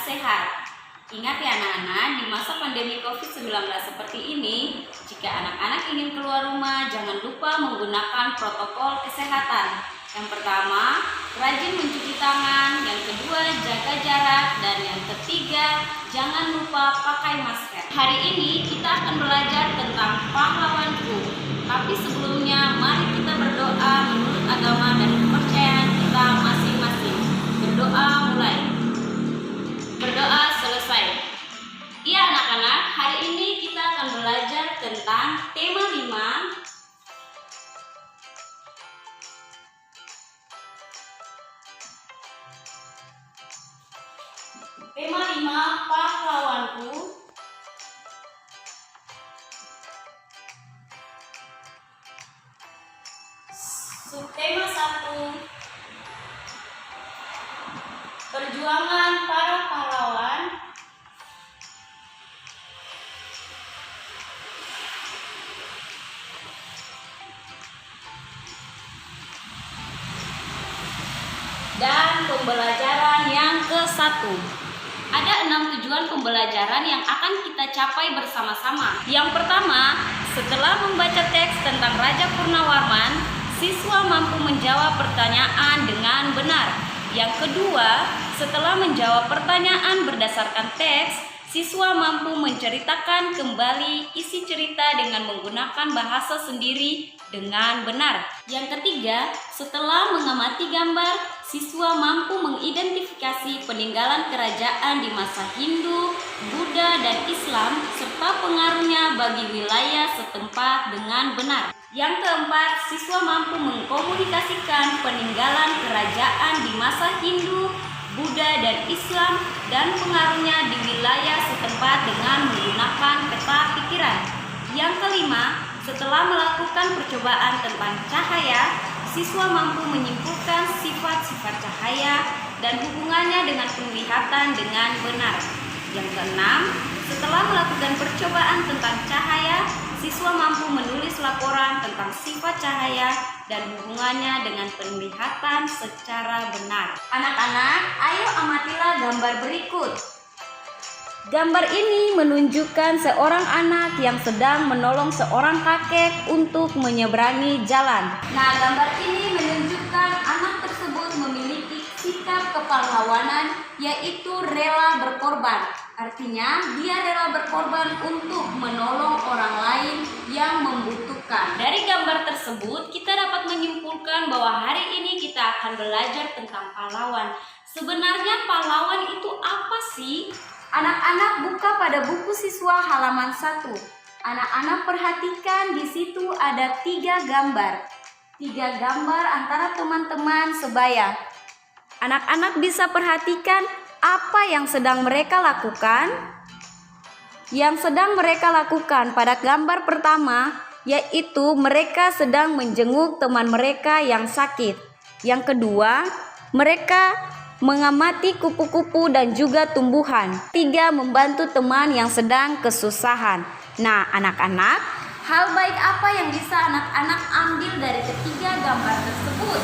sehat. Ingat ya anak-anak, di masa pandemi COVID-19 seperti ini, jika anak-anak ingin keluar rumah, jangan lupa menggunakan protokol kesehatan. Yang pertama, rajin mencuci tangan. Yang kedua, jaga jarak. Dan yang ketiga, jangan lupa pakai masker. Hari ini kita akan belajar tentang pahlawanku. Tapi sebelumnya, mari kita berdoa menurut agama dan kepercayaan kita masing-masing. Berdoa mulai. Berdoa selesai. Iya anak-anak, hari ini kita akan belajar tentang tema 5. Tema 5, pahlawanku. Subtema 1, perjuangan para pahlawan. Dan pembelajaran yang ke-1. Ada 6 tujuan pembelajaran yang akan kita capai bersama-sama. Yang pertama, setelah membaca teks tentang Raja Purnawarman, siswa mampu menjawab pertanyaan dengan benar. Yang kedua, setelah menjawab pertanyaan berdasarkan teks, siswa mampu menceritakan kembali isi cerita dengan menggunakan bahasa sendiri dengan benar. Yang ketiga, setelah mengamati gambar, siswa mampu mengidentifikasi peninggalan kerajaan di masa Hindu, Buddha, dan Islam serta pengaruhnya bagi wilayah setempat dengan benar. Yang keempat, siswa mampu mengkomunikasikan peninggalan kerajaan di masa Hindu, Buddha, dan Islam dan pengaruhnya di wilayah setempat dengan menggunakan peta pikiran. Yang kelima, setelah melakukan percobaan tentang cahaya, siswa mampu menyimpulkan sifat-sifat cahaya dan hubungannya dengan penglihatan dengan benar. Yang keenam, setelah melakukan percobaan tentang cahaya, siswa mampu menulis laporan tentang sifat cahaya dan hubungannya dengan penglihatan secara benar. Anak-anak, ayo amatilah gambar berikut. Gambar ini menunjukkan seorang anak yang sedang menolong seorang kakek untuk menyeberangi jalan. Nah, gambar ini menunjukkan anak tersebut memiliki sikap kepahlawanan, yaitu rela berkorban. Artinya, dia rela berkorban untuk menolong orang lain yang membutuhkan. Dari gambar tersebut, kita dapat menyimpulkan bahwa hari ini kita akan belajar tentang pahlawan. Sebenarnya pahlawan itu apa sih? Anak-anak buka pada buku siswa halaman 1. Anak-anak perhatikan di situ ada 3 gambar. 3 gambar antara teman-teman sebaya. Anak-anak bisa perhatikan apa yang sedang mereka lakukan. Yang sedang mereka lakukan pada gambar pertama yaitu mereka sedang menjenguk teman mereka yang sakit. Yang kedua, mereka mengamati kupu-kupu dan juga tumbuhan. 3, membantu teman yang sedang kesusahan. Nah, anak-anak, hal baik apa yang bisa anak-anak ambil dari ketiga gambar tersebut?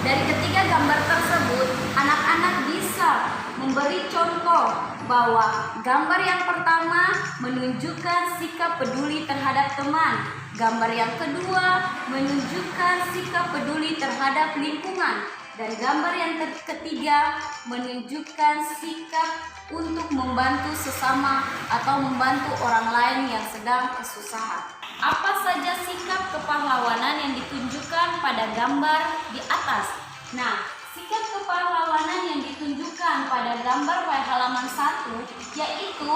Dari ketiga gambar tersebut, anak-anak bisa memberi contoh bahwa gambar yang pertama menunjukkan sikap peduli terhadap teman. Gambar yang kedua menunjukkan sikap peduli terhadap lingkungan. Dan gambar yang ketiga menunjukkan sikap untuk membantu sesama atau membantu orang lain yang sedang kesusahan. Apa saja sikap kepahlawanan yang ditunjukkan pada gambar di atas? Nah, sikap kepahlawanan yang ditunjukkan pada gambar pada halaman 1 yaitu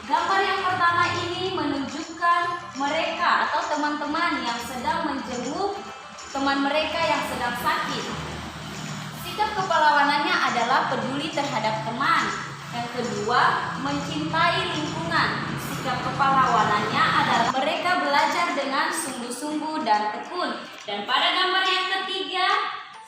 gambar yang pertama ini menunjukkan mereka atau teman-teman yang sedang menjenguk teman mereka yang sedang sakit. Sikap kepahlawanannya adalah peduli terhadap teman. Yang kedua, mencintai lingkungan. Sikap kepahlawanannya adalah mereka belajar dengan sungguh-sungguh dan tekun. Dan pada gambar yang ketiga,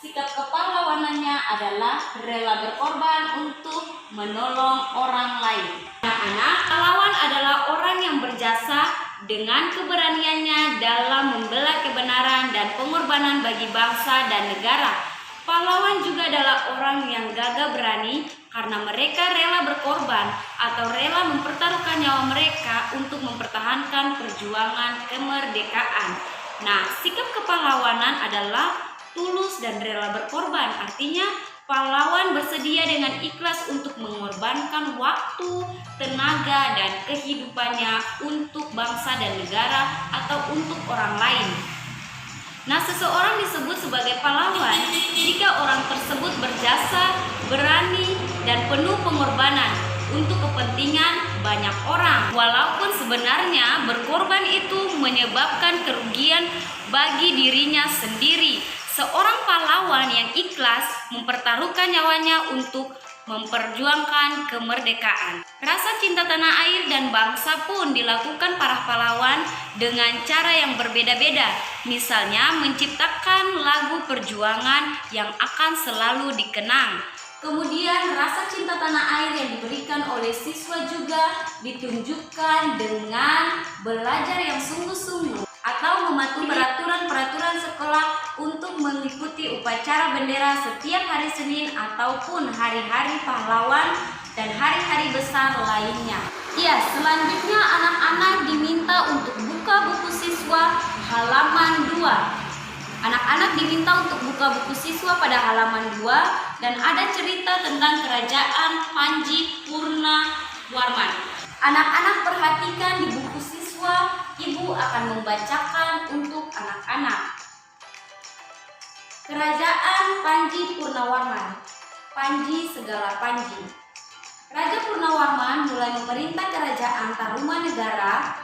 sikap kepahlawanannya adalah rela berkorban untuk menolong orang lain. Anak-anak, pahlawan adalah orang yang berjasa dengan keberaniannya dalam membela kebenaran dan pengorbanan bagi bangsa dan negara. Pahlawan juga adalah orang yang gagah berani karena mereka rela berkorban atau rela mempertaruhkan nyawa mereka untuk mempertahankan perjuangan kemerdekaan. Nah, sikap kepahlawanan adalah tulus dan rela berkorban, artinya pahlawan bersedia dengan ikhlas untuk mengorbankan waktu, tenaga, dan kehidupannya untuk bangsa dan negara atau untuk orang lain. Nah, seseorang disebut sebagai pahlawan jika orang tersebut berjasa, berani, dan penuh pengorbanan untuk kepentingan banyak orang. Walaupun sebenarnya berkorban itu menyebabkan kerugian bagi dirinya sendiri. Seorang pahlawan yang ikhlas mempertaruhkan nyawanya untuk memperjuangkan kemerdekaan. Rasa cinta tanah air dan bangsa pun dilakukan para pahlawan dengan cara yang berbeda-beda. Misalnya menciptakan lagu perjuangan yang akan selalu dikenang. Kemudian rasa cinta tanah air yang diberikan oleh siswa juga ditunjukkan dengan belajar yang sungguh-sungguh atau mematuhi peraturan-peraturan sekolah untuk mengikuti upacara bendera setiap hari Senin ataupun hari-hari pahlawan dan hari-hari besar lainnya. Ya, selanjutnya anak-anak diminta untuk buka buku siswa halaman 2. Anak-anak diminta untuk buka buku siswa pada halaman 2 dan ada cerita tentang kerajaan Panji Purnawarman. Anak-anak perhatikan di buku siswa, ibu akan membacakan untuk anak-anak. Kerajaan Panji Purnawarman. Panji segala Panji. Raja Purnawarman mulai memerintah kerajaan Tarumanegara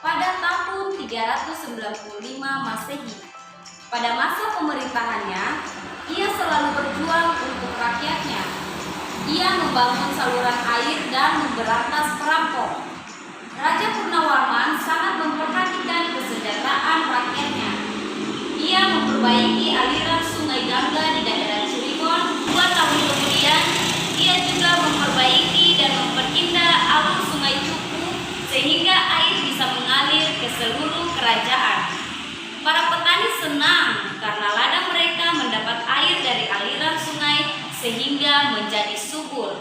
pada tahun 395 Masehi. Pada masa pemerintahannya, ia selalu berjuang untuk rakyatnya. Ia membangun saluran air dan memberantas perampok. Raja Purnawarman sangat memperhatikan kesejahteraan rakyatnya. Ia memperbaiki aliran sungai Gangga di daerah Cirebon. 2 tahun kemudian, ia juga memperbaiki dan memperindah alur sungai Cupu sehingga air bisa mengalir ke seluruh kerajaan. Para petani senang karena ladang mereka mendapat air dari aliran sungai sehingga menjadi subur.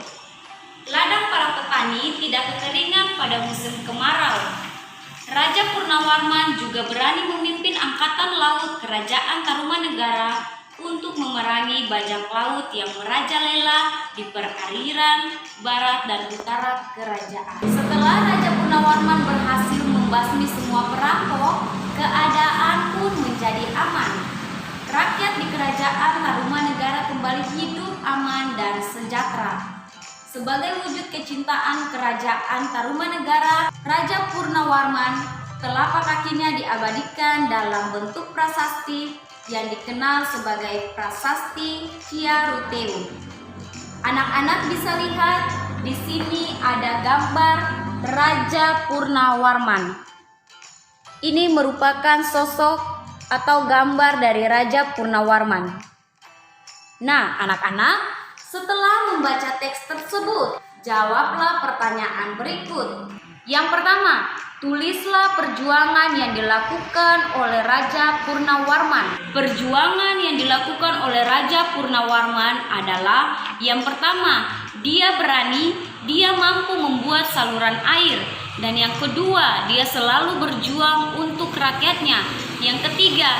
Ladang para petani tidak kekeringan pada musim kemarau. Raja Purnawarman juga berani memimpin angkatan laut kerajaan Tarumanegara untuk memerangi bajak laut yang merajalela di perairan barat dan utara kerajaan. Setelah Raja Purnawarman berhasil membasmi semua perampok, keadaan pun menjadi aman. Rakyat di kerajaan Tarumanegara kembali hidup aman dan sejahtera. Sebagai wujud kecintaan kerajaan Tarumanegara, Raja Purnawarman telapak kakinya diabadikan dalam bentuk prasasti yang dikenal sebagai Prasasti Ciaruteu. Anak-anak bisa lihat di sini ada gambar Raja Purnawarman. Ini merupakan sosok atau gambar dari Raja Purnawarman. Nah, anak-anak, setelah membaca teks tersebut, jawablah pertanyaan berikut. Yang pertama, tulislah perjuangan yang dilakukan oleh Raja Purnawarman. Perjuangan yang dilakukan oleh Raja Purnawarman adalah yang pertama, dia berani, dia mampu membuat saluran air. Dan yang kedua, dia selalu berjuang untuk rakyatnya. Yang ketiga,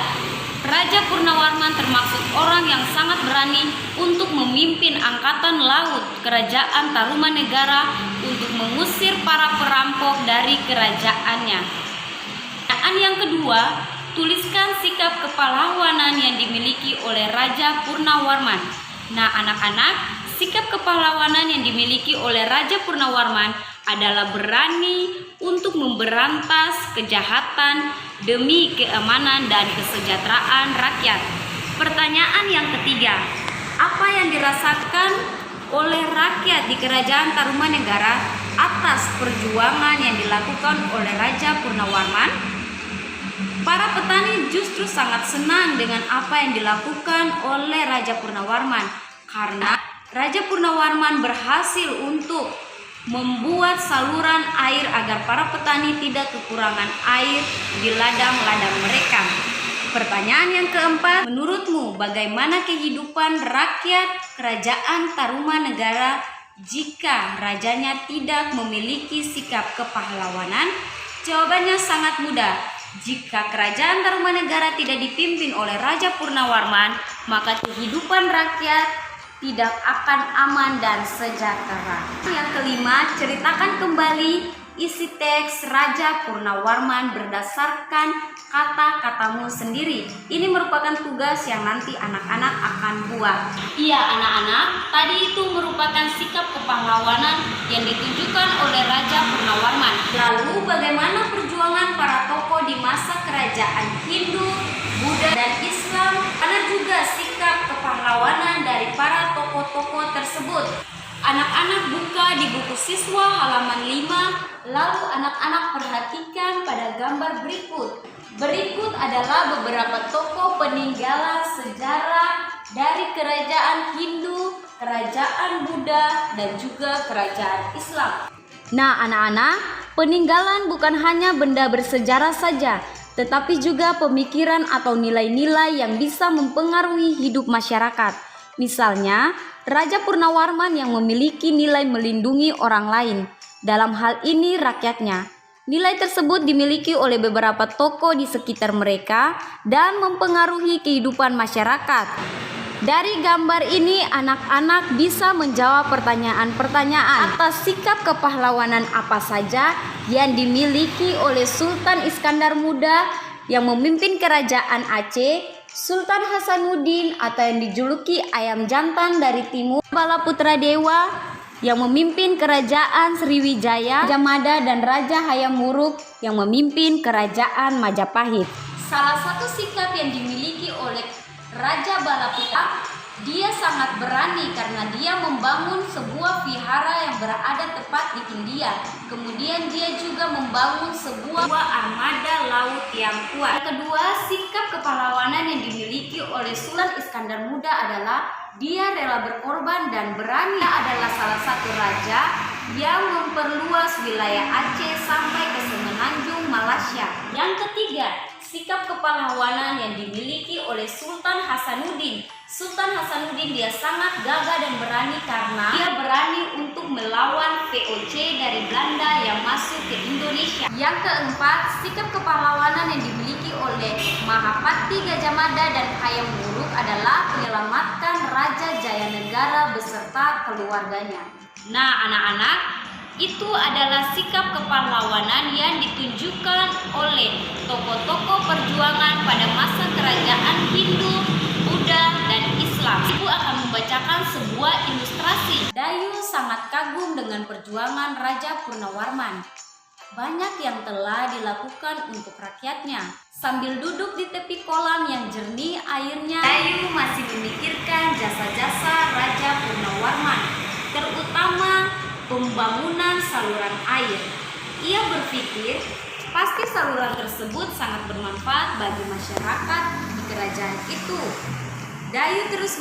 Raja Purnawarman termasuk orang yang sangat berani untuk memimpin angkatan laut kerajaan Tarumanegara untuk mengusir para perampok dari kerajaannya. Dan yang kedua, tuliskan sikap kepahlawanan yang dimiliki oleh Raja Purnawarman. Nah, anak-anak, sikap kepahlawanan yang dimiliki oleh Raja Purnawarman adalah berani untuk memberantas kejahatan demi keamanan dan kesejahteraan rakyat. Pertanyaan yang ketiga, apa yang dirasakan oleh rakyat di kerajaan Tarumanegara atas perjuangan yang dilakukan oleh Raja Purnawarman? Para petani justru sangat senang dengan apa yang dilakukan oleh Raja Purnawarman karena Raja Purnawarman berhasil untuk membuat saluran air agar para petani tidak kekurangan air di ladang-ladang mereka. Pertanyaan yang keempat, menurutmu bagaimana kehidupan rakyat kerajaan Tarumanegara Jika rajanya tidak memiliki sikap kepahlawanan, jawabannya sangat mudah. Jika kerajaan Tarumanegara tidak dipimpin oleh Raja Purnawarman, maka kehidupan rakyat tidak akan aman dan sejahtera. Yang kelima, ceritakan kembali isi teks Raja Purnawarman berdasarkan kata-katamu sendiri. Ini merupakan tugas yang nanti anak-anak akan buat. Iya anak-anak, tadi itu merupakan sikap kepahlawanan yang ditunjukkan oleh Raja Purnawarman. Lalu bagaimana perjuangan para tokoh di masa kerajaan Hindu, Buddha, dan Islam? Ada juga sikap kepahlawanan dari para tokoh-tokoh tersebut. Anak-anak buka di buku siswa halaman 5, lalu anak-anak perhatikan pada gambar berikut. Berikut adalah beberapa tokoh peninggalan sejarah dari kerajaan Hindu, kerajaan Buddha, dan juga kerajaan Islam. Nah anak-anak, peninggalan bukan hanya benda bersejarah saja, tetapi juga pemikiran atau nilai-nilai yang bisa mempengaruhi hidup masyarakat. Misalnya, Raja Purnawarman yang memiliki nilai melindungi orang lain, dalam hal ini rakyatnya. Nilai tersebut dimiliki oleh beberapa tokoh di sekitar mereka dan mempengaruhi kehidupan masyarakat. Dari gambar ini, anak-anak bisa menjawab pertanyaan-pertanyaan atas sikap kepahlawanan apa saja yang dimiliki oleh Sultan Iskandar Muda yang memimpin kerajaan Aceh, Sultan Hasanuddin atau yang dijuluki Ayam Jantan dari Timur, Bala Putra Dewa yang memimpin kerajaan Sriwijaya, Raja Mada, dan Raja Hayam Wuruk yang memimpin kerajaan Majapahit. Salah satu sikap yang dimiliki oleh Raja Bala Putra, dia sangat berani karena dia membangun sebuah vihara yang berada tepat di India. Kemudian dia juga membangun sebuah armada laut yang kuat. Yang kedua, sikap kepahlawanan yang dimiliki oleh Sultan Iskandar Muda adalah dia rela berkorban dan berani. Dia adalah salah satu raja yang memperluas wilayah Aceh sampai ke Semenanjung Malaysia. Yang ketiga, sikap kepahlawanan yang dimiliki oleh Sultan Hasanuddin. Sultan Hasanuddin dia sangat gagah dan berani karena dia berani untuk melawan VOC dari Belanda yang masuk ke Indonesia. Yang keempat, sikap kepahlawanan yang dimiliki oleh Mahapati Gajah Mada dan Hayam Wuruk adalah menyelamatkan Raja Jayanegara beserta keluarganya. Nah anak-anak, itu adalah sikap kepahlawanan yang ditunjukkan oleh tokoh-tokoh perjuangan pada masa kerajaan Hindu, Buddha, dan Islam. Ibu akan membacakan sebuah ilustrasi. Dayu sangat kagum dengan perjuangan Raja Purnawarman. Banyak yang telah dilakukan untuk rakyatnya. Sambil duduk di tepi kolam yang jernih airnya, Dayu masih memikirkan jasa-jasa Raja Purnawarman, terutama pembangunan saluran air. Ia berpikir pasti saluran tersebut sangat bermanfaat bagi masyarakat di kerajaan itu. Dayu terus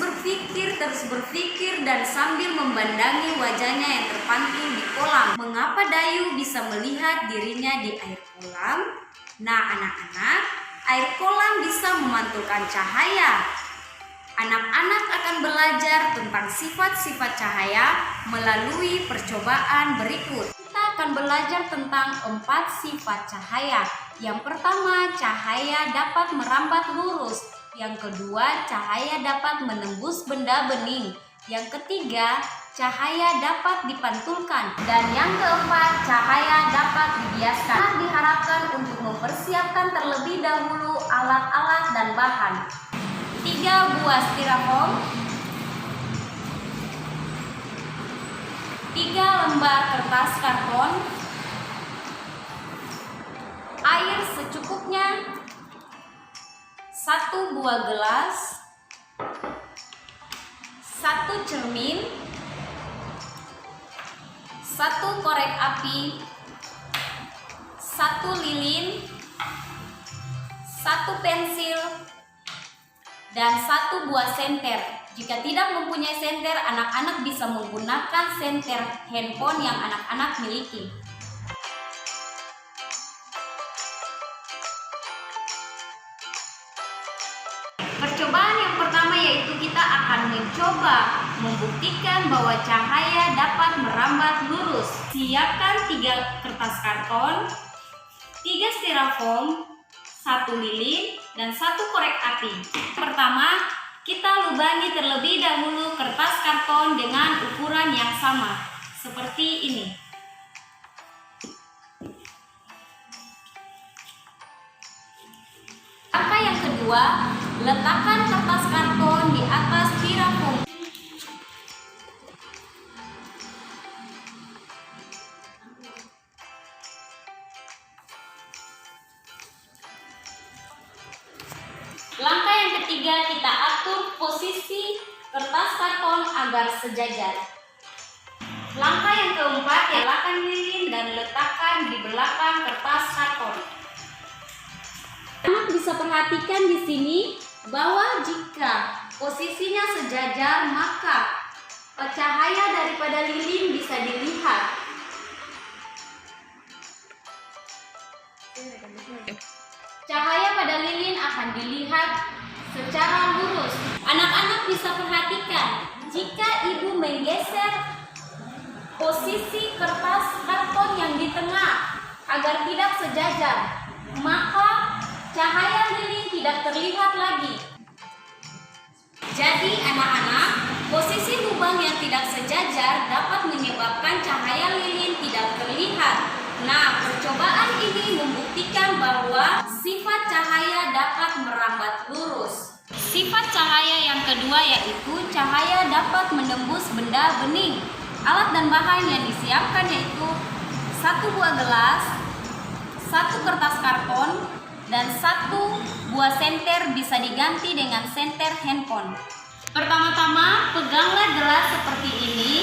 berpikir dan sambil memandangi wajahnya yang terpantul di kolam. Mengapa Dayu bisa melihat dirinya di air kolam? Nah anak-anak, air kolam bisa memantulkan cahaya. Anak-anak akan belajar tentang sifat-sifat cahaya melalui percobaan berikut. Kita akan belajar tentang 4 sifat cahaya. Yang pertama, cahaya dapat merambat lurus. Yang kedua, cahaya dapat menembus benda bening. Yang ketiga, cahaya dapat dipantulkan. Dan yang keempat, cahaya dapat dibiaskan. Diharapkan untuk mempersiapkan terlebih dahulu alat-alat dan bahan. 3 buah styrofoam, 3 lembar kertas karton, air secukupnya, 1 buah gelas, 1 cermin, 1 korek api, 1 lilin, 1 pensil, dan 1 buah senter. Jika tidak mempunyai senter, anak-anak bisa menggunakan senter handphone yang anak-anak miliki. Percobaan yang pertama yaitu kita akan akan mencoba membuktikan bahwa cahaya dapat merambat lurus. Siapkan 3 kertas karton, 3 styrofoam, 1 lilin, dan 1 korek api. Pertama, kita lubangi terlebih dahulu kertas karton dengan ukuran yang sama, seperti ini. Langkah yang kedua, letakkan kertas karton di atas styrofoam. Langkah yang ketiga, kita atur posisi kertas karton agar sejajar. Langkah yang keempat, nyalakan lilin dan letakkan di belakang kertas karton. Anak bisa perhatikan di sini bahwa jika posisinya sejajar, maka cahaya daripada lilin bisa dilihat. Cahaya pada lilin akan dilihat secara lurus. Anak-anak bisa perhatikan jika ibu menggeser posisi kertas karton yang di tengah agar tidak sejajar, maka cahaya lilin tidak terlihat lagi. Jadi anak-anak, posisi lubang yang tidak sejajar dapat menyebabkan cahaya lilin tidak terlihat. Nah, percobaan ini membuktikan bahwa sifat cahaya dapat merambat lurus. Sifat cahaya yang kedua yaitu cahaya dapat menembus benda bening. Alat dan bahan yang disiapkan yaitu 1 buah gelas, 1 kertas karton, dan 1 buah senter bisa diganti dengan senter handphone. Pertama-tama, peganglah gelas seperti ini.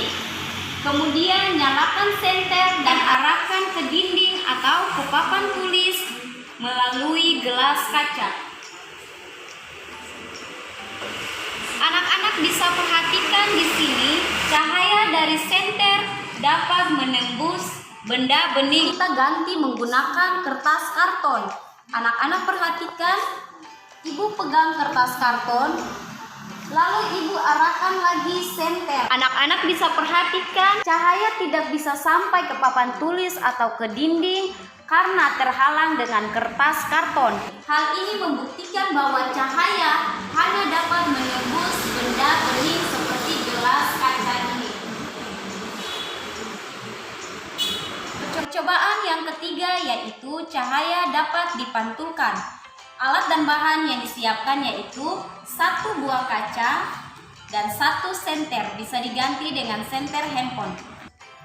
Kemudian nyalakan senter dan arahkan ke dinding atau ke papan tulis melalui gelas kaca. Anak-anak bisa perhatikan di sini cahaya dari senter dapat menembus benda bening. Kita ganti menggunakan kertas karton. Anak-anak perhatikan, ibu pegang kertas karton, lalu ibu arahkan lagi senter. Anak-anak bisa perhatikan cahaya tidak bisa sampai ke papan tulis atau ke dinding karena terhalang dengan kertas karton. Hal ini membuktikan bahwa cahaya hanya dapat menembus benda bening seperti gelas kaca ini. Percobaan yang ketiga yaitu cahaya dapat dipantulkan. Alat dan bahan yang disiapkan yaitu 1 buah kaca dan 1 senter bisa diganti dengan senter handphone.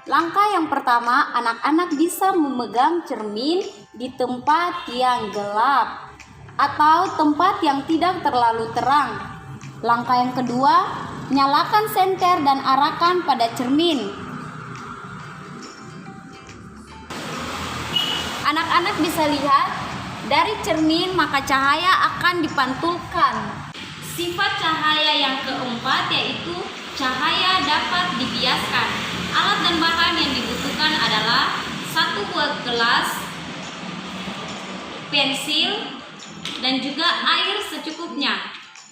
Langkah yang pertama, anak-anak bisa memegang cermin di tempat yang gelap atau tempat yang tidak terlalu terang. Langkah yang kedua, nyalakan senter dan arahkan pada cermin. Anak-anak bisa lihat dari cermin, maka cahaya akan dipantulkan. Sifat cahaya yang keempat yaitu cahaya dapat dibiaskan. Alat dan bahan yang dibutuhkan adalah 1 buah gelas, pensil, dan juga air secukupnya.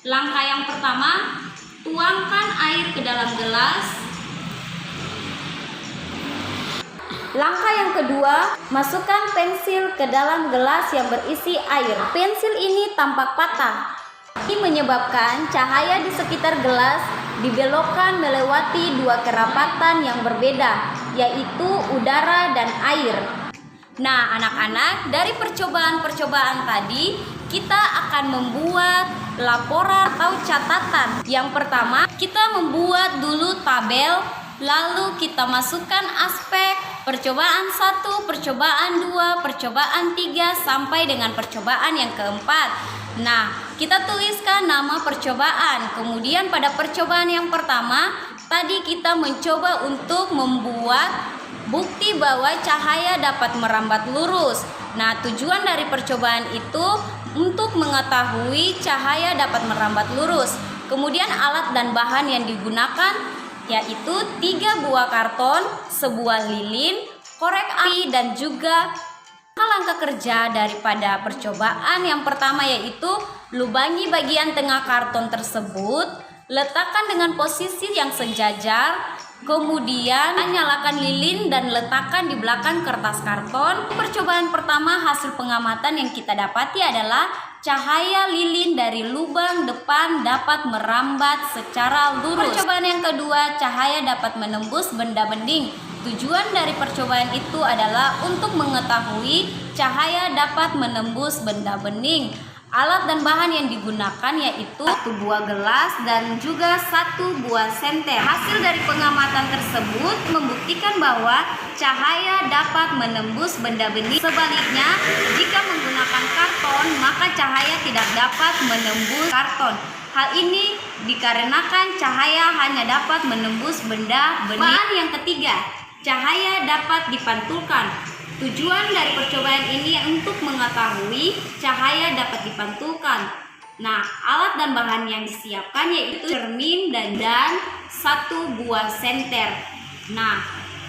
Langkah yang pertama, tuangkan air ke dalam gelas. Langkah yang kedua, masukkan pensil ke dalam gelas yang berisi air. Pensil ini tampak patah. Ini menyebabkan cahaya di sekitar gelas dibelokkan melewati 2 kerapatan yang berbeda, yaitu udara dan air. Nah, anak-anak, dari percobaan-percobaan tadi, kita akan membuat laporan atau catatan. Yang pertama, kita membuat dulu tabel, lalu kita masukkan aspek percobaan 1, percobaan 2, percobaan 3, sampai dengan percobaan yang keempat. Nah, kita tuliskan nama percobaan. Kemudian pada percobaan yang pertama, tadi kita mencoba untuk membuat bukti bahwa cahaya dapat merambat lurus. Nah, tujuan dari percobaan itu untuk mengetahui cahaya dapat merambat lurus. Kemudian alat dan bahan yang digunakan yaitu 3 buah karton, 1 lilin, korek api, dan juga langkah kerja daripada percobaan yang pertama yaitu lubangi bagian tengah karton tersebut, Letakkan dengan posisi yang sejajar. Kemudian nyalakan lilin dan letakkan di belakang kertas karton. Percobaan pertama hasil pengamatan yang kita dapati adalah cahaya lilin dari lubang depan dapat merambat secara lurus. Percobaan yang kedua, cahaya dapat menembus benda bening. Tujuan dari percobaan itu adalah untuk mengetahui cahaya dapat menembus benda bening. Alat dan bahan yang digunakan yaitu 1 buah gelas dan juga 1 buah senter. Hasil dari pengamatan tersebut membuktikan bahwa cahaya dapat menembus benda bening. Sebaliknya, jika menggunakan karton, maka cahaya tidak dapat menembus karton. Hal ini dikarenakan cahaya hanya dapat menembus benda bening. Bahan yang ketiga, cahaya dapat dipantulkan. Tujuan dari percobaan ini untuk mengetahui cahaya dapat dipantulkan. Nah, alat dan bahan yang disiapkan yaitu cermin dan 1 buah senter. Nah,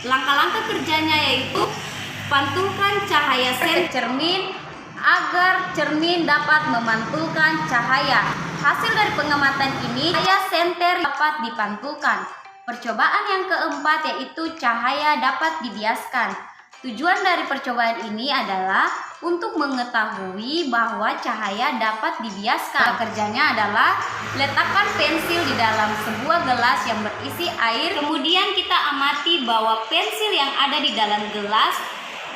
langkah-langkah kerjanya yaitu pantulkan cahaya cermin agar cermin dapat memantulkan cahaya. Hasil dari pengamatan ini, cahaya senter dapat dipantulkan. Percobaan yang keempat yaitu cahaya dapat dibiaskan. Tujuan dari percobaan ini adalah untuk mengetahui bahwa cahaya dapat dibiaskan. Kerjanya adalah letakkan pensil di dalam sebuah gelas yang berisi air. Kemudian kita amati bahwa pensil yang ada di dalam gelas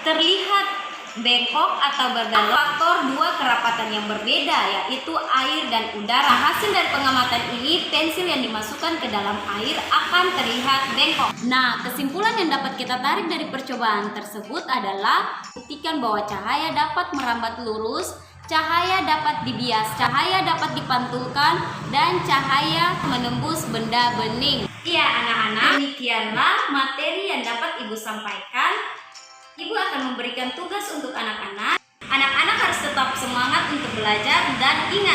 terlihat bengkok atau berbelok. Faktor 2 kerapatan yang berbeda yaitu air dan udara. Hasil dari pengamatan ini, pensil yang dimasukkan ke dalam air akan terlihat bengkok. Nah, kesimpulan yang dapat kita tarik dari percobaan tersebut adalah buktikan bahwa cahaya dapat merambat lurus, cahaya dapat dibias, cahaya dapat dipantulkan, dan cahaya menembus benda bening. Iya anak-anak, demikianlah materi yang dapat Ibu sampaikan. Ibu akan memberikan tugas untuk anak-anak. Anak-anak harus tetap semangat untuk belajar dan ingat,